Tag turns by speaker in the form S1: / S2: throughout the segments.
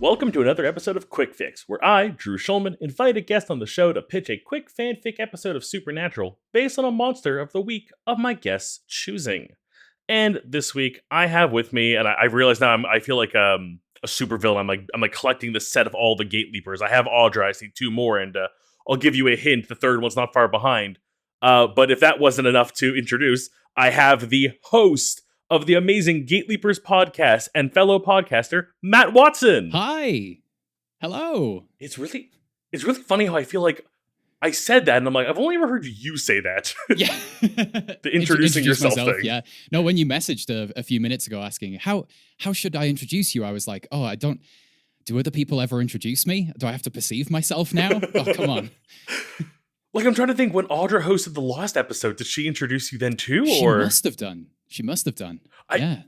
S1: Welcome to another episode of Quick Fix, where I, Drew Schulman, invite a guest on the show to pitch a quick fanfic episode of Supernatural based on a monster of the week of my guest's choosing. And this week, I have with me, and I realize now I feel like a supervillain. I'm like collecting the set of all the Gateleapers. I have Audra. I see two more, and I'll give you a hint. The third one's not far behind. But if that wasn't enough to introduce, I have the host of the amazing Gateleapers podcast and fellow podcaster, Matt Watson.
S2: Hi. Hello.
S1: It's really funny how I feel like I said that and I'm like, I've only ever heard you say that.
S2: Yeah.
S1: The introducing yourself
S2: myself,
S1: thing.
S2: Yeah. No, when you messaged a few minutes ago asking, how should I introduce you? I was like, oh, do other people ever introduce me? Do I have to perceive myself now? Oh, come on.
S1: Like, I'm trying to think, when Audra hosted the last episode, did she introduce you then too?
S2: She
S1: Or
S2: must have done.
S1: Yeah.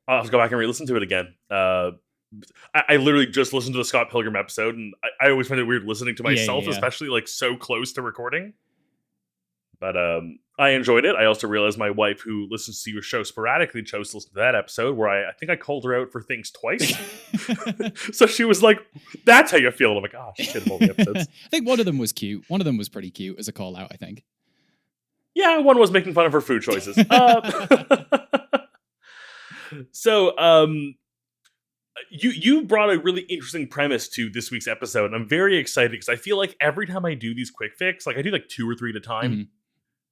S1: I'll have to go back and re-listen to it again. I literally just listened to the Scott Pilgrim episode, and I always find it weird listening to myself, especially like so close to recording. But I enjoyed it. I also realized my wife, who listens to your show sporadically, chose to listen to that episode where I think I called her out for things twice. So she was like, "That's how you feel." And I'm like, "Oh shit!" Of all the episodes.
S2: I think one of them was cute. One of them was pretty cute as a call out, I think.
S1: Yeah, one was making fun of her food choices. So, you brought a really interesting premise to this week's episode, and I'm very excited because I feel like every time I do these quick fix, like I do like 2 or 3 at a time,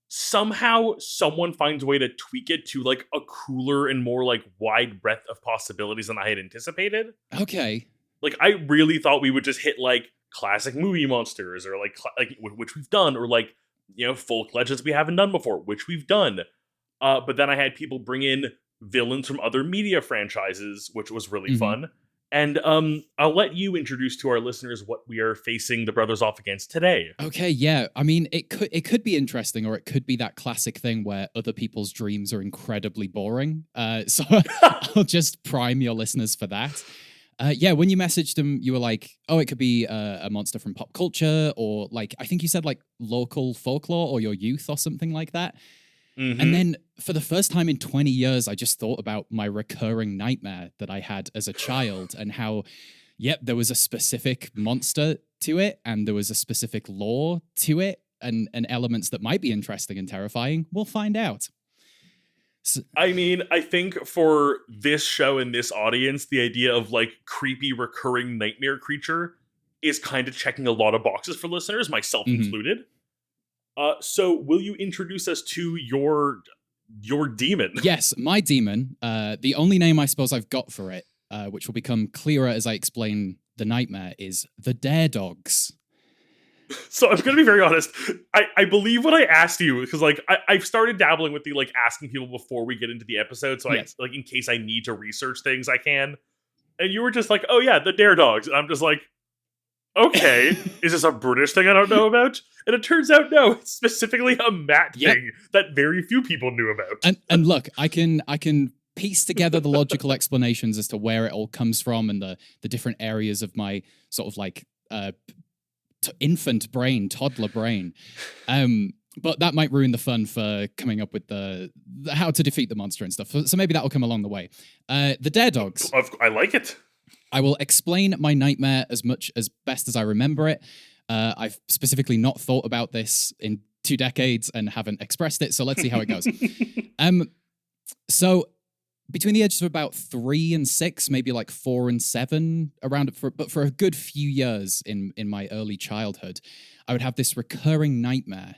S1: somehow someone finds a way to tweak it to like a cooler and more like wide breadth of possibilities than I had anticipated.
S2: Okay.
S1: Like, I really thought we would just hit like classic movie monsters, or like which we've done, or like, you know, folk legends we haven't done before, which we've done. But then I had people bring in villains from other media franchises, which was really fun. And I'll let you introduce to our listeners what we are facing the brothers off against today.
S2: Okay, yeah. I mean, it could be interesting, or it could be that classic thing where other people's dreams are incredibly boring. So I'll just prime your listeners for that. Yeah, when you messaged them, you were like, oh, it could be a monster from pop culture, or like, I think you said like local folklore or your youth or something like that. And then for the first time in 20 years, I just thought about my recurring nightmare that I had as a child, and how, there was a specific monster to it, and there was a specific lore to it, and elements that might be interesting and terrifying. We'll find out.
S1: So, I mean, I think for this show and this audience, the idea of like creepy recurring nightmare creature is kind of checking a lot of boxes for listeners, myself included. So will you introduce us to your demon?
S2: Yes, my demon. The only name I suppose I've got for it, which will become clearer as I explain the nightmare, is the Dare Dogs.
S1: So I'm going to be very honest. I believe what I asked you, because like I've started dabbling with the like asking people before we get into the episode. So I like, in case I need to research things, I can. And you were just like, oh yeah, the Dare Dogs. And I'm just like, okay, is this a British thing I don't know about? And it turns out, no, it's specifically a Matt thing that very few people knew about.
S2: And look, I can piece together the logical explanations as to where it all comes from, and the different areas of my sort of like infant brain, toddler brain. But that might ruin the fun for coming up with the how to defeat the monster and stuff. So maybe that will come along the way. The Dare Dogs.
S1: I like it.
S2: I will explain my nightmare as best as I remember it. I've specifically not thought about this in 2 decades and haven't expressed it, so let's see how it goes. So between the ages of about 3 and 6, maybe like 4 and 7, but for a good few years in my early childhood, I would have this recurring nightmare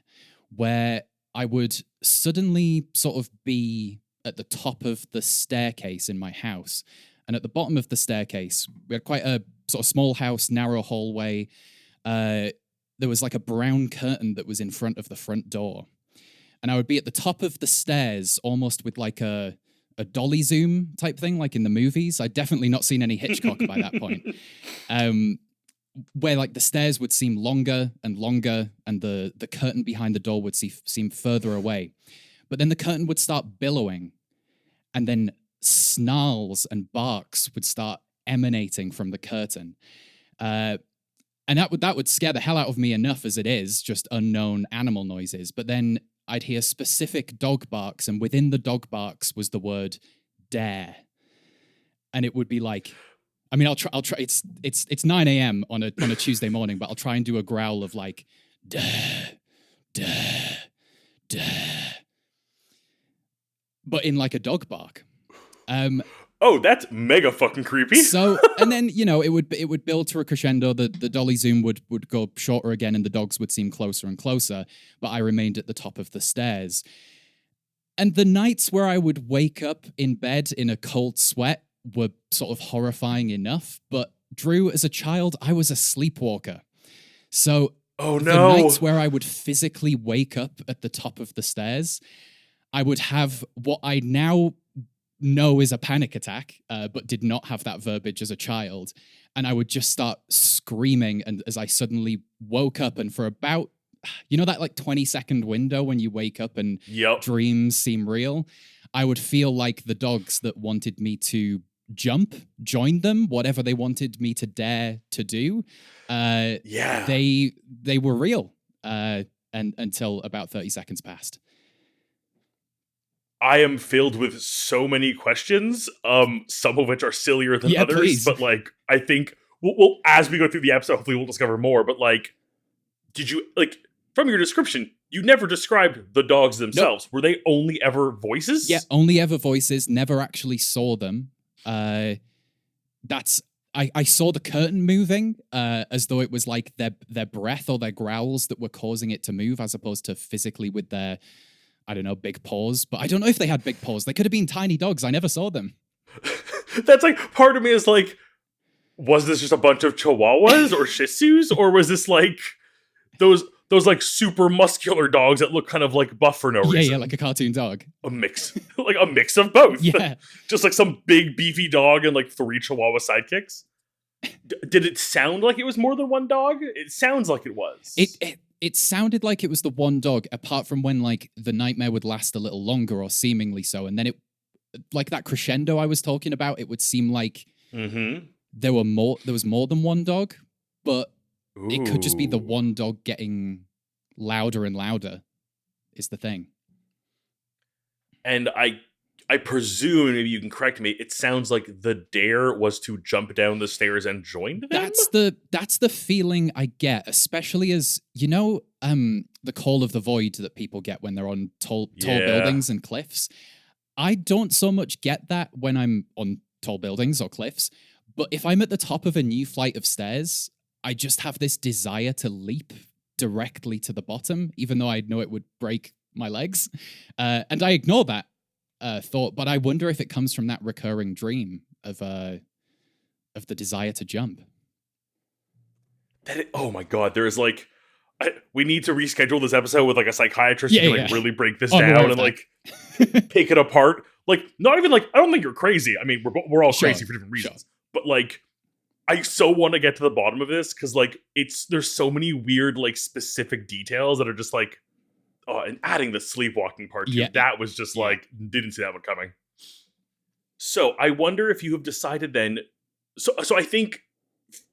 S2: where I would suddenly sort of be at the top of the staircase in my house. And at the bottom of the staircase, we had quite a sort of small house, narrow hallway. There was like a brown curtain that was in front of the front door. And I would be at the top of the stairs, almost with like a dolly zoom type thing, like in the movies. I'd definitely not seen any Hitchcock by that point. Where like the stairs would seem longer and longer, and the curtain behind the door would seem further away. But then the curtain would start billowing, and then snarls and barks would start emanating from the curtain. And that would scare the hell out of me enough as it is, just unknown animal noises. But then I'd hear specific dog barks, and within the dog barks was the word dare. And it would be like, I mean, I'll try. It's 9 a.m. on a Tuesday morning, but I'll try and do a growl of like, duh, duh, duh, but in like a dog bark.
S1: Oh, that's mega fucking creepy.
S2: So, and then it would build to a crescendo. The dolly zoom would go shorter again, and the dogs would seem closer and closer. But I remained at the top of the stairs. And the nights where I would wake up in bed in a cold sweat were sort of horrifying enough. But Drew, as a child, I was a sleepwalker. So
S1: the
S2: nights where I would physically wake up at the top of the stairs, I would have what I now know is a panic attack, but did not have that verbiage as a child. And I would just start screaming. And as I suddenly woke up, and for about, that like 20-second window when you wake up and dreams seem real, I would feel like the dogs that wanted me to jump joined them, whatever they wanted me to dare to do. They were real. And until about 30 seconds passed.
S1: I am filled with so many questions, some of which are sillier than others,
S2: please.
S1: But like, I think we'll as we go through the episode, hopefully we'll discover more. But like, did you, like, from your description, you never described the dogs themselves. Nope. Were they only ever voices?
S2: Yeah, only ever voices, never actually saw them. I saw the curtain moving, as though it was like their breath or their growls that were causing it to move, as opposed to physically with their, I don't know, big paws. But I don't know if they had big paws. They could have been tiny dogs. I never saw them.
S1: That's like, part of me is like, was this just a bunch of chihuahuas or shih tzus? Or was this like those like super muscular dogs that look kind of like buff for no reason?
S2: Yeah, like a cartoon dog.
S1: A mix. Like a mix of both.
S2: Yeah.
S1: Just like some big beefy dog and like 3 chihuahua sidekicks. Did it sound like it was more than one dog? It sounds like it was.
S2: It sounded like it was the one dog, apart from when like the nightmare would last a little longer or seemingly so. And then it, like that crescendo I was talking about, it would seem like there was more than one dog, but it could just be the one dog getting louder and louder is the thing.
S1: And I presume, maybe you can correct me, it sounds like the dare was to jump down the stairs and join them?
S2: That's the feeling I get, especially as, the call of the void that people get when they're on tall buildings and cliffs. I don't so much get that when I'm on tall buildings or cliffs, but if I'm at the top of a new flight of stairs, I just have this desire to leap directly to the bottom, even though I know it would break my legs. And I ignore that thought, but I wonder if it comes from that recurring dream of the desire to jump.
S1: Oh my god, there is like, we need to reschedule this episode with like a psychiatrist who can really break this down and like pick it apart. Like, not even like, I don't think you're crazy. I mean, we're all crazy for different reasons, but like, I so want to get to the bottom of this because like there's so many weird like specific details that are just like, and adding the sleepwalking part too, that was just like, didn't see that one coming. So I wonder if you have decided then, so I think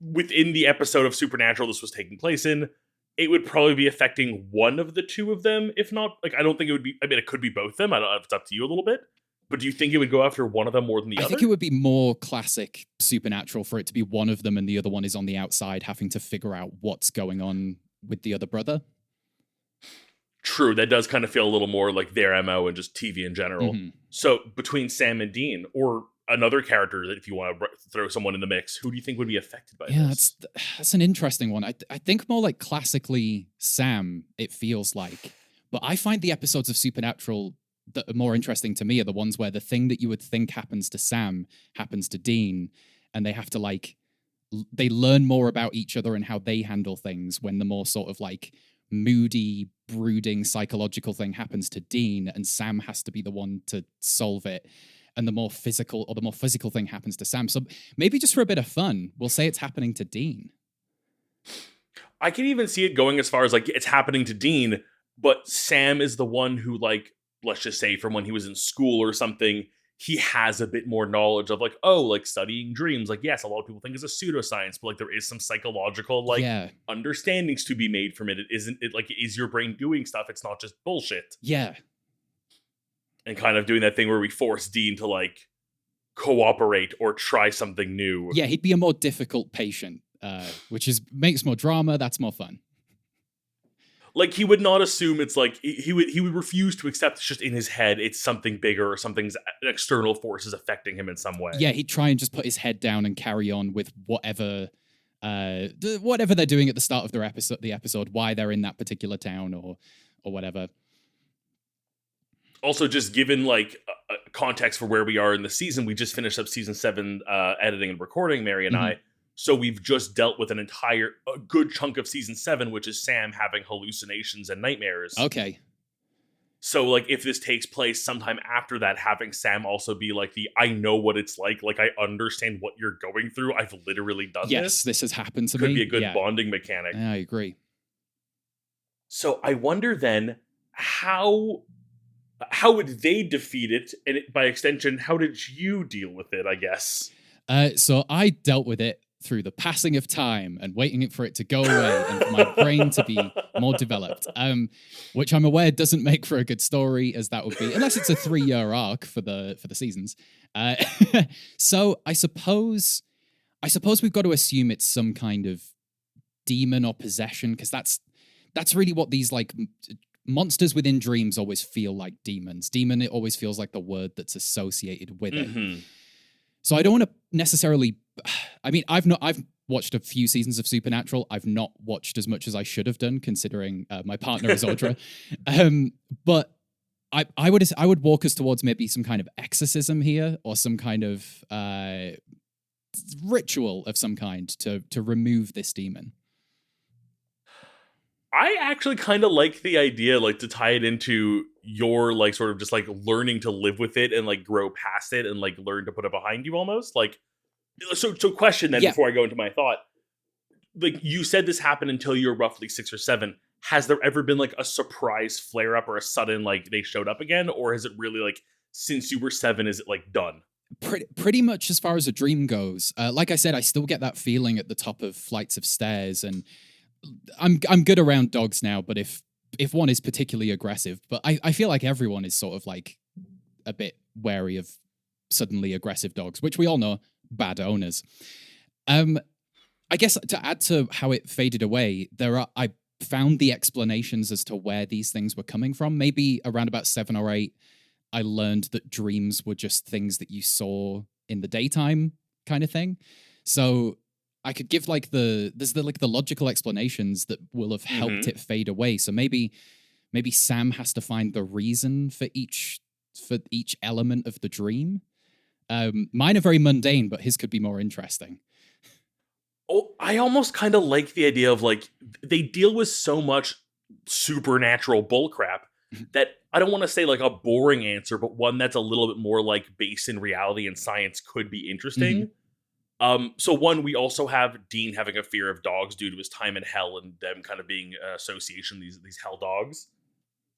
S1: within the episode of Supernatural this was taking place in, it would probably be affecting one of the two of them, if not, like, I don't think it would be, I mean, it could be both of them, I don't know if it's up to you a little bit, but do you think it would go after one of them more than the other?
S2: I think it would be more classic Supernatural for it to be one of them and the other one is on the outside having to figure out what's going on with the other brother.
S1: True, that does kind of feel a little more like their MO and just TV in general. Mm-hmm. So between Sam and Dean, or another character that if you want to throw someone in the mix, who do you think would be affected by this?
S2: That's an interesting one. I think more like classically Sam, it feels like. But I find the episodes of Supernatural that are more interesting to me are the ones where the thing that you would think happens to Sam happens to Dean, and they have to like, they learn more about each other and how they handle things when the more sort of like moody, brooding, psychological thing happens to Dean, and Sam has to be the one to solve it. And the more physical thing happens to Sam. So maybe just for a bit of fun, we'll say it's happening to Dean.
S1: I can even see it going as far as like, it's happening to Dean, but Sam is the one who, like, let's just say from when he was in school or something, he has a bit more knowledge of like, oh, like studying dreams. Like, yes, a lot of people think it's a pseudoscience, but like there is some psychological like understandings to be made from it. It isn't, it like, is your brain doing stuff? It's not just bullshit.
S2: Yeah.
S1: And kind of doing that thing where we force Dean to like cooperate or try something new.
S2: Yeah, he'd be a more difficult patient, which makes more drama. That's more fun.
S1: Like, he would not assume it's like he would refuse to accept it's just in his head. It's something bigger or something's external forces affecting him in some way.
S2: Yeah, he'd try and just put his head down and carry on with whatever they're doing at the start of the episode, why they're in that particular town or whatever.
S1: Also, just given like context for where we are in the season, we just finished up season 7 editing and recording, Mary and I. So we've just dealt with a good chunk of season 7, which is Sam having hallucinations and nightmares.
S2: Okay.
S1: So, like, if this takes place sometime after that, having Sam also be like I know what it's like I understand what you're going through. I've literally done this.
S2: Yes, this has happened to me.
S1: Could be a good bonding mechanic.
S2: Yeah, I agree.
S1: So I wonder then, how would they defeat it? And by extension, how did you deal with it, I guess?
S2: So I dealt with it through the passing of time and waiting for it to go away and for my brain to be more developed, which I'm aware doesn't make for a good story, as that would be, unless it's a 3-year arc for the seasons. So I suppose we've got to assume it's some kind of demon or possession, because that's really what these like monsters within dreams always feel like. Demons. Demon, it always feels like the word that's associated with it. So I don't want to necessarily. I mean, I've watched a few seasons of Supernatural. I've not watched as much as I should have done, considering my partner is Audra. But I would walk us towards maybe some kind of exorcism here, or some kind of ritual of some kind to remove this demon.
S1: I actually kind of like the idea, like, to tie it into your, like, sort of just, like, learning to live with it and, like, grow past it and, like, learn to put it behind you almost. Like, so question then, before I go into my thought. Like, you said this happened until you were roughly 6 or 7. Has there ever been, like, a surprise flare-up or a sudden, like, they showed up again? Or is it really, like, since you were 7, is it, like, done?
S2: Pretty much as far as a dream goes. Like I said, I still get that feeling at the top of flights of stairs, and I'm good around dogs now, but if one is particularly aggressive, but I feel like everyone is sort of like a bit wary of suddenly aggressive dogs, which we all know, bad owners. I guess to add to how it faded away, I found the explanations as to where these things were coming from. Maybe around about 7 or 8, I learned that dreams were just things that you saw in the daytime kind of thing. So I could give like the logical explanations that will have helped it fade away. So maybe Sam has to find the reason for each element of the dream. Mine are very mundane, but his could be more interesting.
S1: Oh, I almost kind of like the idea of, like, they deal with so much supernatural bullcrap that I don't want to say like a boring answer, but one that's a little bit more like based in reality and science could be interesting. So one, we also have Dean having a fear of dogs due to his time in hell and them kind of being an association, these hell dogs.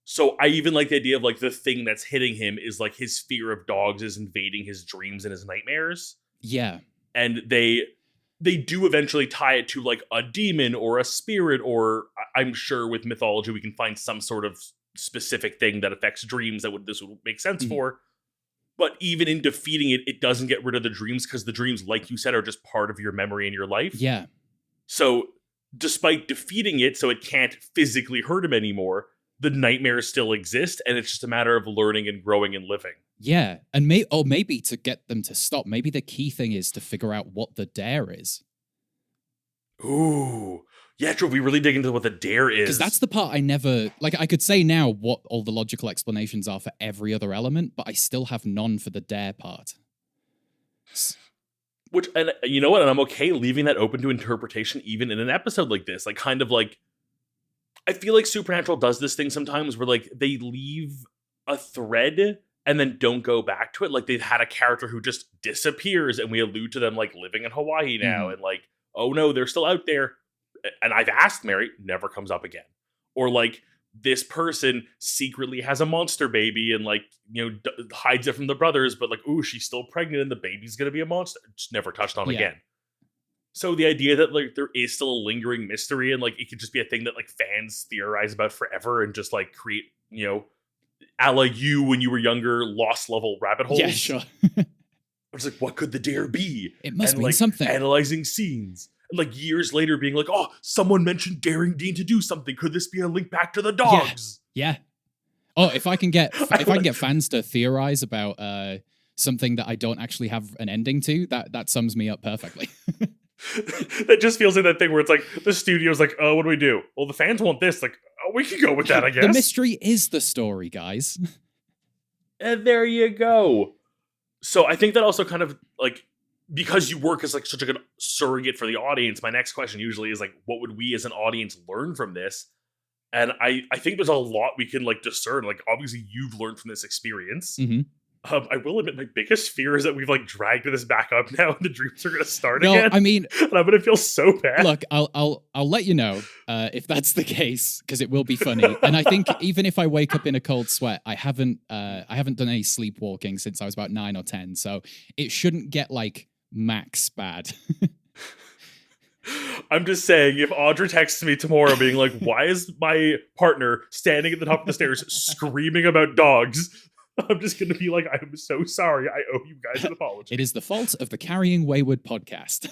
S1: So I even like the idea of like the thing that's hitting him is like his fear of dogs is invading his dreams and his nightmares.
S2: Yeah.
S1: And they do eventually tie it to like a demon or a spirit, or I'm sure with mythology we can find some sort of specific thing that affects dreams that this would make sense for. But even in defeating it, it doesn't get rid of the dreams, because the dreams, like you said, are just part of your memory in your life.
S2: Yeah.
S1: So despite defeating it, so it can't physically hurt him anymore, the nightmares still exist, and it's just a matter of learning and growing and living.
S2: Yeah, and maybe to get them to stop, maybe the key thing is to figure out what the dare is.
S1: Ooh. Yeah, true. We really dig into what the dare is.
S2: Because that's the part I never... Like, I could say now what all the logical explanations are for every other element, but I still have none for the dare part.
S1: Which, and you know what? And I'm okay leaving that open to interpretation even in an episode like this. Like, kind of like... I feel like Supernatural does this thing sometimes where, like, they leave a thread and then don't go back to it. Like, they've had a character who just disappears and we allude to them, like, living in Hawaii now. And, like, oh no, they're still out there. And I've asked Mary, never comes up again. Or, like, this person secretly has a monster baby and, like, you know, hides it from the brothers, but, like, ooh, she's still pregnant and the baby's gonna be a monster. Just never touched on again. So the idea that, like, there is still a lingering mystery and, like, it could just be a thing that, like, fans theorize about forever and just, like, create, you know, a la you when you were younger, lost level rabbit holes.
S2: Yeah, sure.
S1: It's like, what could the dare be?
S2: It must
S1: and
S2: mean
S1: like
S2: something.
S1: analyzing scenes. And like years later being like, oh, someone mentioned daring Dean to do something. Could this be a link back to the dogs?
S2: Yeah. Oh, if I can get fans to theorize about something that I don't actually have an ending to, that sums me up perfectly.
S1: That just feels like that thing where it's like the studio's like, oh, what do we do? Well, the fans want this. Like, oh, we can go with that, I guess.
S2: The mystery is the story, guys.
S1: And there you go. So I think that also kind of like, because you work as like such a good surrogate for the audience, my next question usually is like, what would we as an audience learn from this? And I think there's a lot we can like discern. Like, obviously you've learned from this experience.
S2: Mm-hmm.
S1: I will admit my biggest fear is that we've like dragged this back up now and the dreams are going to start again.
S2: I mean,
S1: and I'm going to feel so bad.
S2: Look, I'll let you know if that's the case, because it will be funny. And I think even if I wake up in a cold sweat, I haven't done any sleepwalking since I was about 9 or 10, so it shouldn't get like max bad.
S1: I'm just saying, if Audra texts me tomorrow being like, why is my partner standing at the top of the stairs screaming about dogs? I'm just going to be like, I'm so sorry. I owe you guys an apology.
S2: It is the fault of the Carrying Wayward podcast.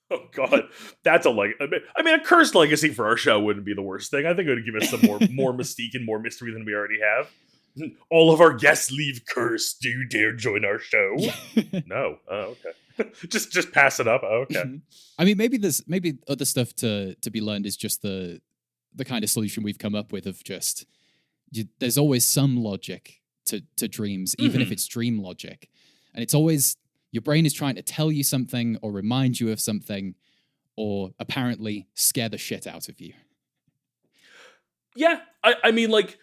S1: Oh, God. That's a a cursed legacy for our show wouldn't be the worst thing. I think it would give us some more mystique and more mystery than we already have. All of our guests leave cursed. Do you dare join our show? No. Oh, okay. just pass it up. Oh, okay.
S2: I mean, maybe other stuff to be learned is just the kind of solution we've come up with of just there's always some logic to dreams, even if it's dream logic, and it's always your brain is trying to tell you something or remind you of something, or apparently scare the shit out of you.
S1: Yeah, I mean, like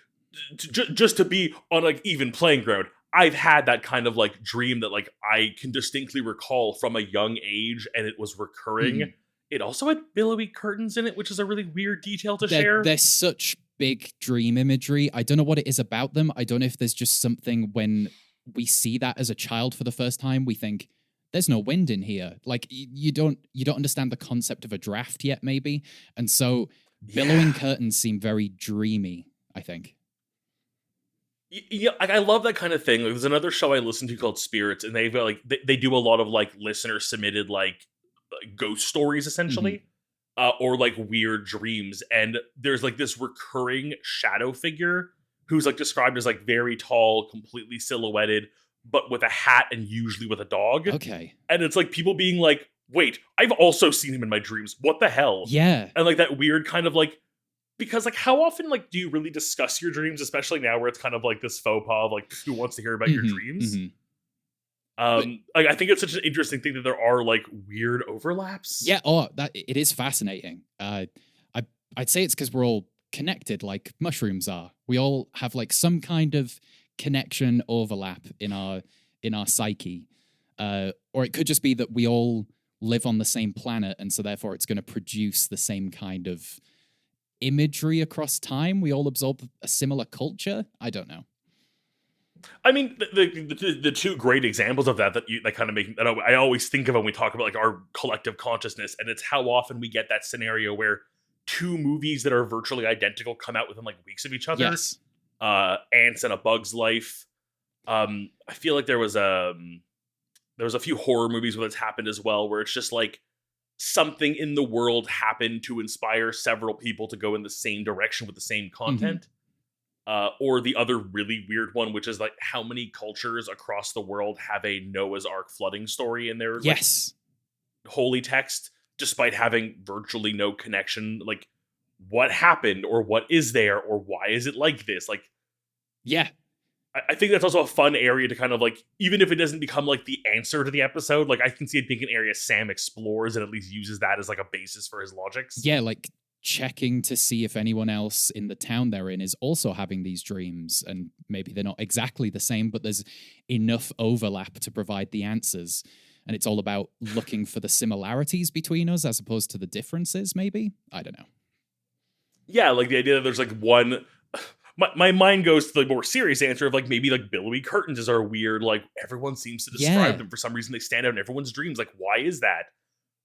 S1: just to be on like even playing ground. I've had that kind of like dream that like I can distinctly recall from a young age, and it was recurring. Mm-hmm. It also had billowy curtains in it, which is a really weird detail to share.
S2: They're such big dream imagery. I don't know what it is about them. I don't know if there's just something when we see that as a child for the first time, we think there's no wind in here. Like you don't understand the concept of a draft yet, maybe. And so billowing curtains seem very dreamy, I think.
S1: Yeah, I love that kind of thing. Like, there's another show I listen to called Spirits, and they've got like they do a lot of like listener submitted like ghost stories essentially, or like weird dreams. And there's like this recurring shadow figure who's like described as like very tall, completely silhouetted, but with a hat and usually with a dog.
S2: Okay,
S1: and it's like people being like, "Wait, I've also seen him in my dreams. What the hell?"
S2: Yeah,
S1: and like that weird kind of like. Because, like, how often, like, do you really discuss your dreams, especially now where it's kind of like this faux pas of, like, who wants to hear about your dreams? Like, I think it's such an interesting thing that there are, like, weird overlaps.
S2: Yeah, that it is fascinating. I'd say it's because we're all connected like mushrooms are. We all have, like, some kind of connection overlap in our psyche. Or it could just be that we all live on the same planet, and so therefore it's going to produce the same kind of imagery across time. We all absorb a similar culture. I don't know.
S1: I mean, the two great examples of that kind of make that I always think of when we talk about like our collective consciousness, and it's how often we get that scenario where two movies that are virtually identical come out within like weeks of each other.
S2: Yes.
S1: Ants and A Bug's Life. I feel like there was a few horror movies where it's happened as well, where it's just like something in the world happened to inspire several people to go in the same direction with the same content. Or the other really weird one, which is like how many cultures across the world have a Noah's Ark flooding story in their like, holy text, despite having virtually no connection. Like, what happened, or what is there, or why is it like this? Like,
S2: yeah.
S1: I think that's also a fun area to kind of like, even if it doesn't become like the answer to the episode, like I can see it being an area Sam explores and at least uses that as like a basis for his logics.
S2: Yeah, like checking to see if anyone else in the town they're in is also having these dreams, and maybe they're not exactly the same, but there's enough overlap to provide the answers. And it's all about looking for the similarities between us as opposed to the differences, maybe? I don't know.
S1: Yeah, like the idea that there's like one... My mind goes to the more serious answer of like maybe like billowy curtains are weird. Like everyone seems to describe them for some reason. They stand out in everyone's dreams. Like, why is that?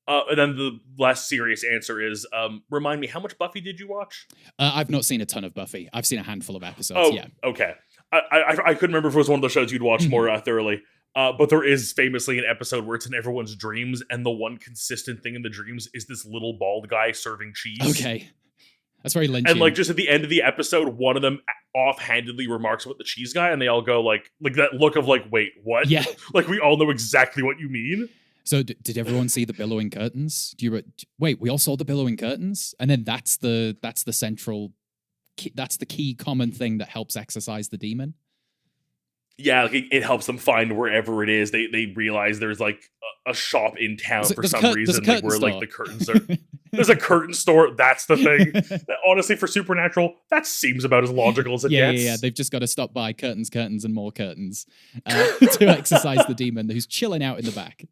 S1: And then the less serious answer is, remind me, how much Buffy did you watch?
S2: I've not seen a ton of Buffy. I've seen a handful of episodes.
S1: Okay. I couldn't remember if it was one of the shows you'd watched more thoroughly. But there is famously an episode where it's in everyone's dreams, and the one consistent thing in the dreams is this little bald guy serving cheese.
S2: Okay. That's very Lynchian.
S1: And like just at the end of the episode, one of them offhandedly remarks about the cheese guy, and they all go like that look of like, wait, what?
S2: Yeah.
S1: Like we all know exactly what you mean.
S2: So did everyone see the billowing curtains? Wait? We all saw the billowing curtains, and then that's the central, that's the key common thing that helps exorcise the demon.
S1: Yeah, like it helps them find wherever it is. They realize there's like a shop in town for some reason, like where like the curtains are. There's a curtain store. That's the thing. Honestly, for Supernatural, that seems about as logical as it gets.
S2: Yeah. They've just got to stop by curtains, and more curtains to exorcise the demon who's chilling out in the back.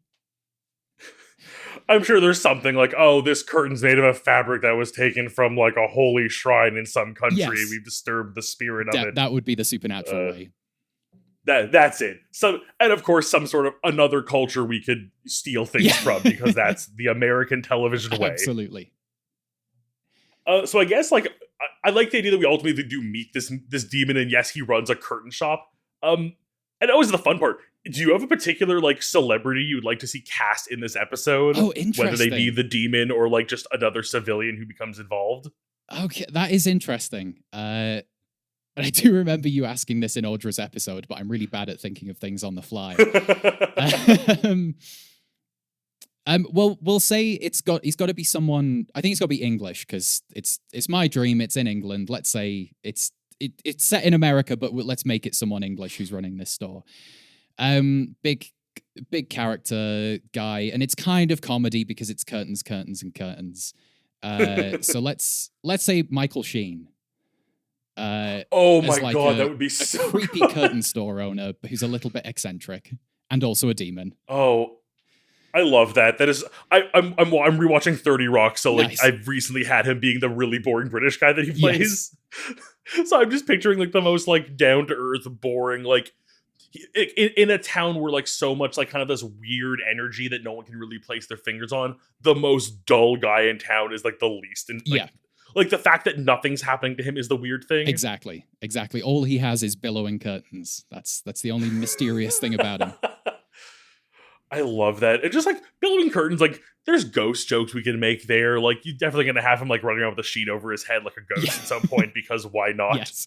S1: I'm sure there's something like, oh, this curtain's made of a fabric that was taken from like a holy shrine in some country.
S2: Yes.
S1: We've disturbed the spirit of it.
S2: That would be the Supernatural way.
S1: That's it. So, and of course, some sort of another culture we could steal things from, because that's the American television way.
S2: Absolutely.
S1: So I guess like I like the idea that we ultimately do meet this demon, and yes, he runs a curtain shop. And that was the fun part. Do you have a particular like celebrity you'd like to see cast in this episode?
S2: Oh, interesting.
S1: Whether they be the demon or like just another civilian who becomes involved.
S2: Okay, that is interesting. And I do remember you asking this in Audra's episode, but I'm really bad at thinking of things on the fly. Well, we'll say he's got to be someone. I think it's got to be English, because it's my dream. It's in England. Let's say it's set in America, but let's make it someone English who's running this store. Big character guy, and it's kind of comedy because it's curtains, and curtains. So let's say Michael Sheen.
S1: Oh my god, that would be so
S2: a creepy curtain store owner who's a little bit eccentric and also a demon.
S1: Oh, I love that. That is, I'm rewatching 30 Rock, so like
S2: Nice.
S1: I've recently had him being the really boring British guy that he plays. Yes. So I'm just picturing like the most like down to earth, boring, like in a town where like so much like kind of this weird energy that no one can really place their fingers on. The most dull guy in town is like the least, and like, like the fact that nothing's happening to him is the weird thing.
S2: Exactly. All he has is billowing curtains. That's the only mysterious thing about him.
S1: I love that. And just like billowing curtains, like there's ghost jokes we can make there. Like you're definitely gonna have him like running around with a sheet over his head like a ghost at some point, because why not?
S2: Yes.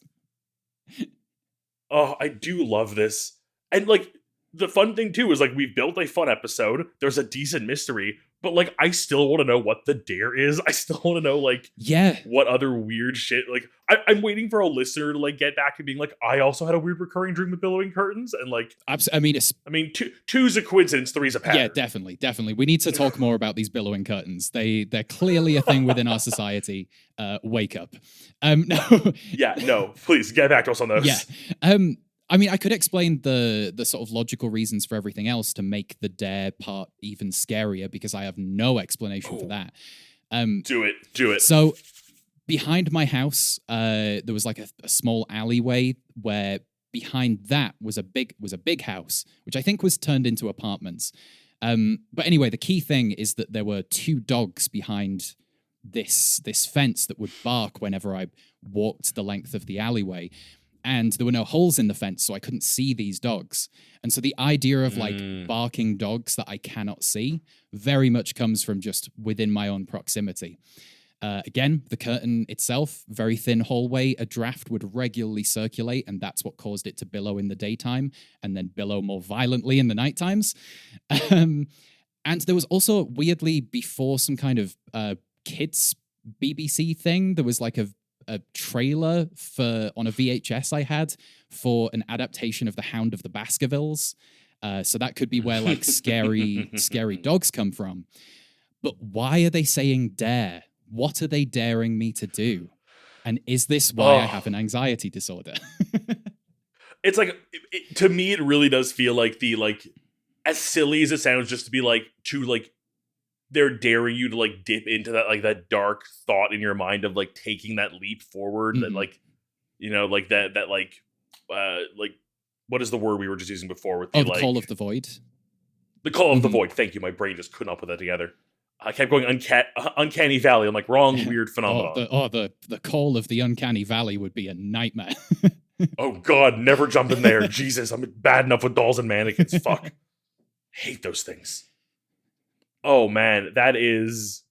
S1: Oh, I do love this. And like the fun thing too is like we've built a fun episode. There's a decent mystery, but like I still want to know what the dare is. I still want to know like what other weird shit. Like I'm waiting for a listener to like get back to being like, I also had a weird recurring dream with billowing curtains, and like
S2: I mean,
S1: two's a coincidence, three's a pattern.
S2: Yeah, definitely. We need to talk more about these billowing curtains. They're clearly a thing within our society. Wake up. No.
S1: Yeah, no. Please get back to us on those.
S2: Yeah. I mean, I could explain the sort of logical reasons for everything else to make the dare part even scarier, because I have no explanation for that.
S1: Do it.
S2: So behind my house, there was like a small alleyway where behind that was a big house, which I think was turned into apartments. But anyway, the key thing is that there were two dogs behind this fence that would bark whenever I walked the length of the alleyway. And there were no holes in the fence, so I couldn't see these dogs. And so the idea of like barking dogs that I cannot see very much comes from just within my own proximity. Again, the curtain itself, very thin hallway, a draft would regularly circulate, and that's what caused it to billow in the daytime and then billow more violently in the night times. And there was also, weirdly, before some kind of kids BBC thing, there was like a trailer on a VHS I had for an adaptation of The Hound of the Baskervilles. So that could be where like scary dogs come from. But why are they saying dare? What are they daring me to do? And is this why I have an anxiety disorder?
S1: It's like, to me, it really does feel like as silly as it sounds, just to be like, they're daring you to like dip into that like that dark thought in your mind of like taking that leap forward, that like, you know, like that like what is the word we were just using before with the
S2: call of the void.
S1: The call of the void. Thank you. My brain just couldn't put that together. I kept going uncanny valley. I'm like, wrong weird phenomenon.
S2: The call of the uncanny valley would be a nightmare.
S1: Oh God, never jump in there. Jesus, I'm bad enough with dolls and mannequins. Fuck. Hate those things. Oh man, that is...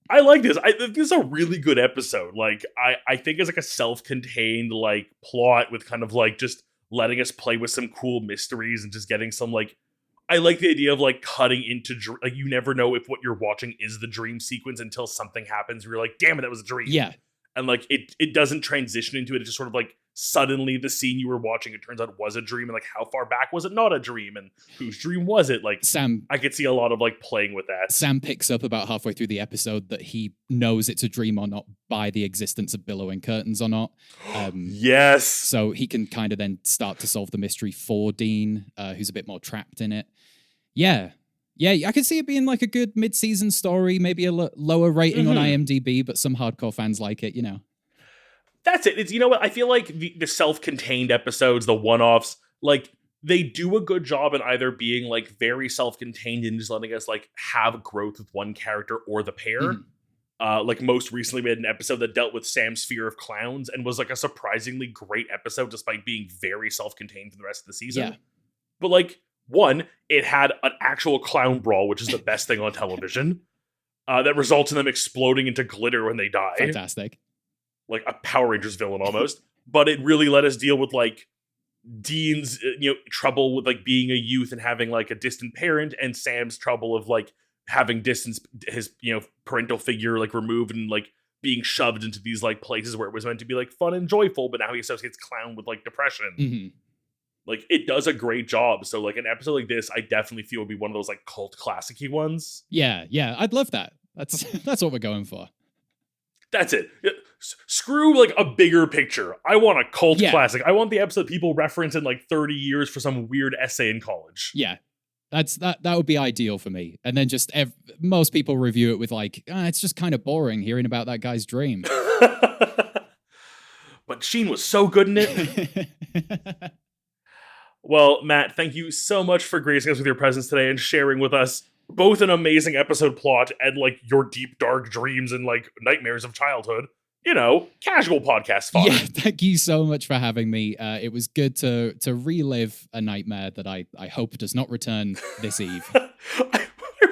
S1: I like this. This is a really good episode. Like, I think it's like a self-contained like plot with kind of like just letting us play with some cool mysteries and just getting some like... I like the idea of like cutting into like you never know if what you're watching is the dream sequence until something happens where you're like, damn it, that was a dream.
S2: Yeah.
S1: And like it doesn't transition into it. It just sort of like suddenly the scene you were watching, it turns out was a dream, and like how far back was it not a dream, and whose dream was it? Like I could see a lot of like playing with that.
S2: Sam picks up about halfway through the episode that he knows it's a dream or not by the existence of billowing curtains or not.
S1: Yes.
S2: So he can kind of then start to solve the mystery for Dean, who's a bit more trapped in it. Yeah. Yeah, I could see it being like a good mid-season story, maybe a lower rating on IMDb, but some hardcore fans like it, you know.
S1: That's it. It's, you know what? I feel like the self-contained episodes, the one-offs, like they do a good job in either being like very self-contained and just letting us like have growth with one character or the pair. Mm-hmm. Like most recently we had an episode that dealt with Sam's fear of clowns and was like a surprisingly great episode despite being very self-contained for the rest of the season. Yeah. But like, one, it had an actual clown brawl, which is the best thing on television, that results in them exploding into glitter when they die.
S2: Fantastic.
S1: Like a Power Rangers villain almost. But it really let us deal with like Dean's trouble with like being a youth and having like a distant parent, and Sam's trouble of like having his parental figure like removed and like being shoved into these like places where it was meant to be like fun and joyful, but now he associates clown with like depression.
S2: Mm-hmm.
S1: Like, it does a great job. So, like, an episode like this, I definitely feel would be one of those, like, cult classic-y ones.
S2: Yeah, I'd love that. That's what we're going for.
S1: That's it. Screw, like, a bigger picture. I want a cult classic. I want the episode people reference in, like, 30 years for some weird essay in college.
S2: Yeah. That would be ideal for me. And then just most people review it with, like, it's just kind of boring hearing about that guy's dream.
S1: But Sheen was so good in it. Well, Matt, thank you so much for gracing us with your presence today and sharing with us both an amazing episode plot and, like, your deep, dark dreams and, like, nightmares of childhood. You know, casual podcast fun.
S2: Yeah, thank you so much for having me. It was good to relive a nightmare that I hope does not return this eve.
S1: I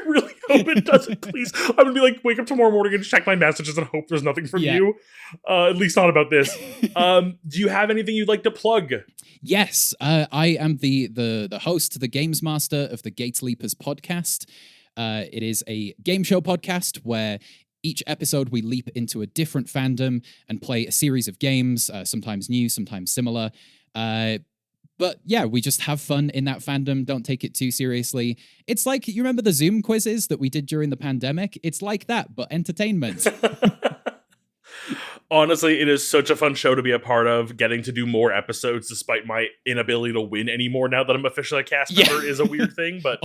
S1: really hope it doesn't, please. I'm going to be like, wake up tomorrow morning and check my messages and hope there's nothing from you. At least not about this. Do you have anything you'd like to plug?
S2: Yes, I am the host, the games master of the Gateleapers podcast. It is a game show podcast where each episode we leap into a different fandom and play a series of games, sometimes new, sometimes similar. But yeah, we just have fun in that fandom, don't take it too seriously. It's like, you remember the Zoom quizzes that we did during the pandemic? It's like that, but entertainment.
S1: Honestly, it is such a fun show to be a part of. Getting to do more episodes despite my inability to win anymore now that I'm officially a cast member is a weird thing, but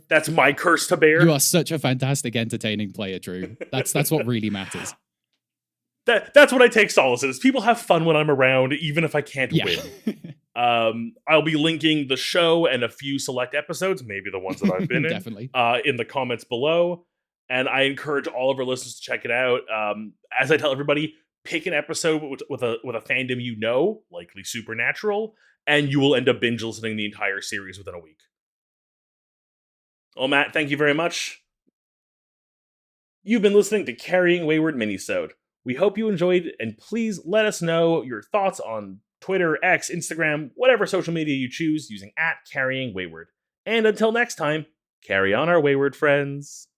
S1: that's my curse to bear.
S2: You are such a fantastic, entertaining player, Drew. That's what really matters.
S1: That's what I take solace in, is people have fun when I'm around, even if I can't win. I'll be linking the show and a few select episodes, maybe the ones that I've been
S2: Definitely.
S1: In the comments below. And I encourage all of our listeners to check it out. As I tell everybody, pick an episode with a fandom you know, likely Supernatural, and you will end up binge listening the entire series within a week. Well, Matt, thank you very much. You've been listening to Carrying Wayward Minisode. We hope you enjoyed, and please let us know your thoughts on Twitter, X, Instagram, whatever social media you choose using @CarryingWayward. And until next time, carry on our wayward friends.